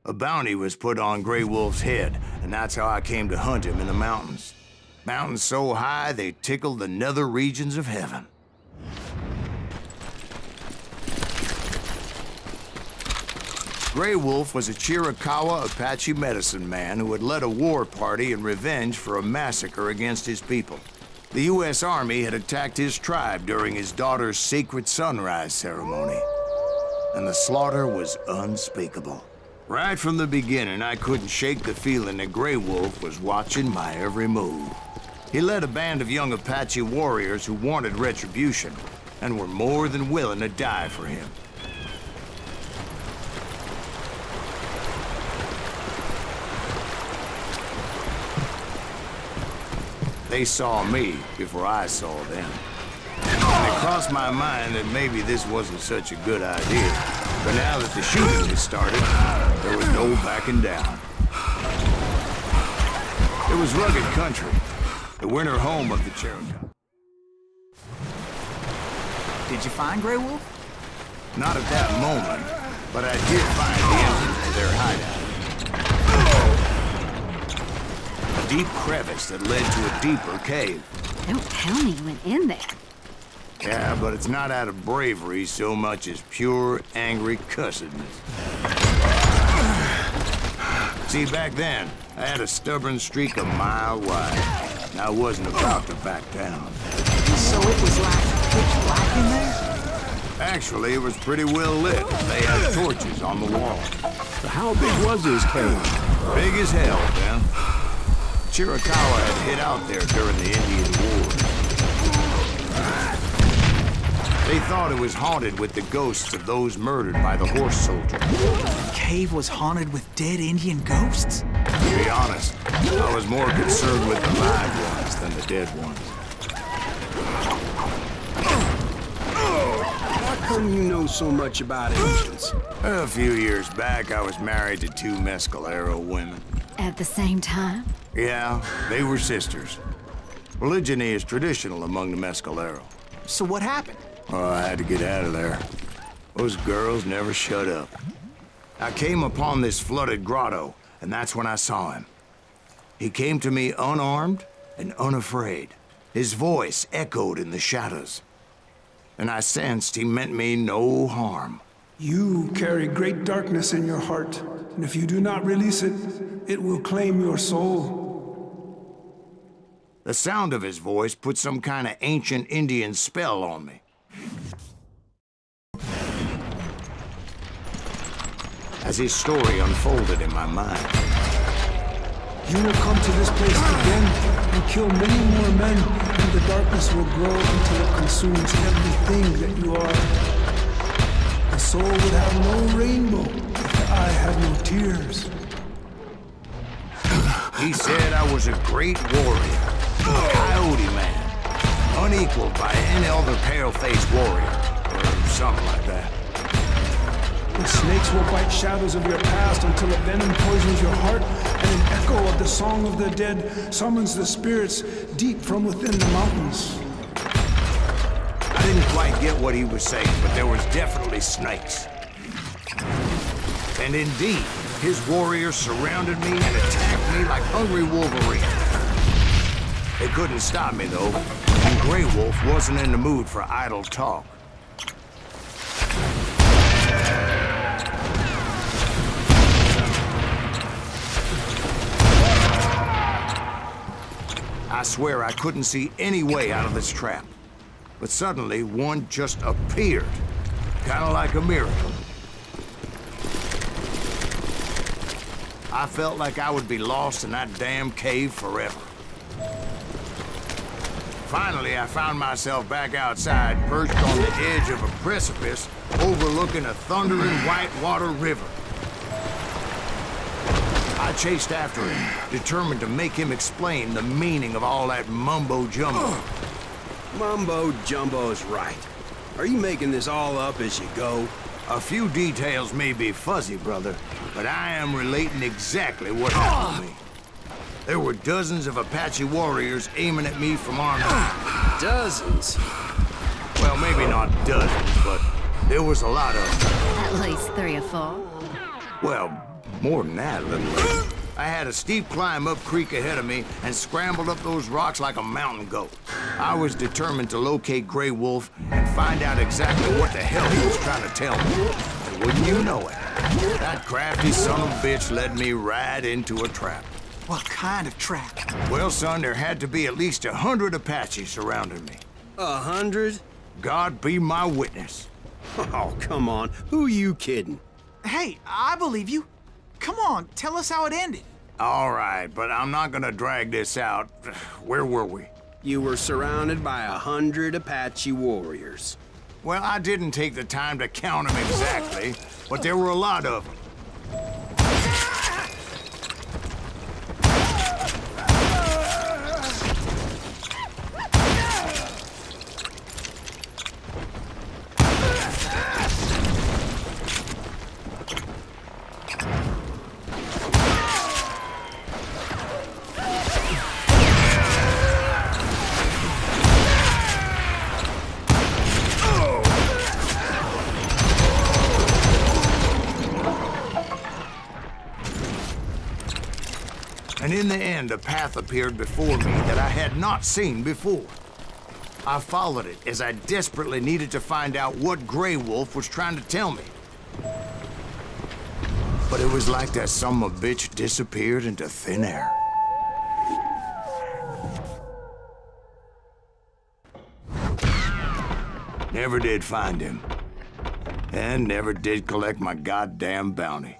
A bounty was put on Grey Wolf's head, and that's how I came to hunt him in the mountains. Mountains so high they tickled the nether regions of heaven. Grey Wolf was a Chiricahua Apache medicine man who had led a war party in revenge for a massacre against his people. The U.S. Army had attacked his tribe during his daughter's sacred sunrise ceremony, and the slaughter was unspeakable. Right from the beginning, I couldn't shake the feeling that Grey Wolf was watching my every move. He led a band of young Apache warriors who wanted retribution and were more than willing to die for him. They saw me before I saw them. And it crossed my mind that maybe this wasn't such a good idea. But now that the shooting had started, there was no backing down. It was rugged country, the winter home of the Chiricahua. Did you find Grey Wolf? Not at that moment, but I did find the entrance to their hideout. A deep crevice that led to a deeper cave. Don't tell me you went in there. Yeah, but it's not out of bravery so much as pure, angry cussedness. See, back then, I had a stubborn streak a mile wide, and I wasn't about to back down. So it was like pitch black in there? Actually, it was pretty well lit. They had torches on the wall. So how big was this cave? Big as hell, man. Chiricahua had hid out there during the Indian War. They thought it was haunted with the ghosts of those murdered by the horse soldier. The cave was haunted with dead Indian ghosts? To be honest, I was more concerned with the live ones than the dead ones. How come you know so much about Indians? A few years back, I was married to two Mescalero women. At the same time? Yeah, they were sisters. Polygyny is traditional among the Mescalero. So what happened? Oh, I had to get out of there. Those girls never shut up. I came upon this flooded grotto, and that's when I saw him. He came to me unarmed and unafraid. His voice echoed in the shadows. And I sensed he meant me no harm. You carry great darkness in your heart, and if you do not release it, it will claim your soul. The sound of his voice put some kind of ancient Indian spell on me. As his story unfolded in my mind. You will come to this place again and kill many more men, and the darkness will grow until it consumes everything that you are. The soul would have no rainbow if the eye had no tears. He said I was a great warrior, a coyote man, unequaled by any other pale-faced warrior, or something like that. The snakes will bite shadows of your past until a venom poisons your heart, and an echo of the song of the dead summons the spirits deep from within the mountains. I didn't quite get what he was saying, but there was definitely snakes. And indeed, his warriors surrounded me and attacked me like hungry wolverines. They couldn't stop me, though, and Grey Wolf wasn't in the mood for idle talk. I swear I couldn't see any way out of this trap. But suddenly, one just appeared. Kind of like a miracle. I felt like I would be lost in that damn cave forever. Finally, I found myself back outside, perched on the edge of a precipice, overlooking a thundering whitewater river. I chased after him, determined to make him explain the meaning of all that mumbo-jumbo. Mumbo-jumbo's right. Are you making this all up as you go? A few details may be fuzzy, brother, but I am relating exactly what happened to me. There were dozens of Apache warriors aiming at me from armed. Dozens? Well, maybe not dozens, but there was a lot of them. At least 3 or 4. Well, More than that, a little lady. I had a steep climb up creek ahead of me and scrambled up those rocks like a mountain goat. I was determined to locate Grey Wolf and find out exactly what the hell he was trying to tell me. And wouldn't you know it, that crafty son of a bitch led me right into a trap. What kind of trap? Well, son, there had to be at least 100 Apaches surrounding me. 100? God be my witness. Oh, come on. Who you kidding? Hey, I believe you. Come on, tell us how it ended. All right, but I'm not gonna drag this out. Where were we? You were surrounded by 100 Apache warriors. Well, I didn't take the time to count them exactly, but there were a lot of them. And in the end, a path appeared before me that I had not seen before. I followed it as I desperately needed to find out what Grey Wolf was trying to tell me. But it was like that son of a bitch disappeared into thin air. Never did find him. And never did collect my goddamn bounty.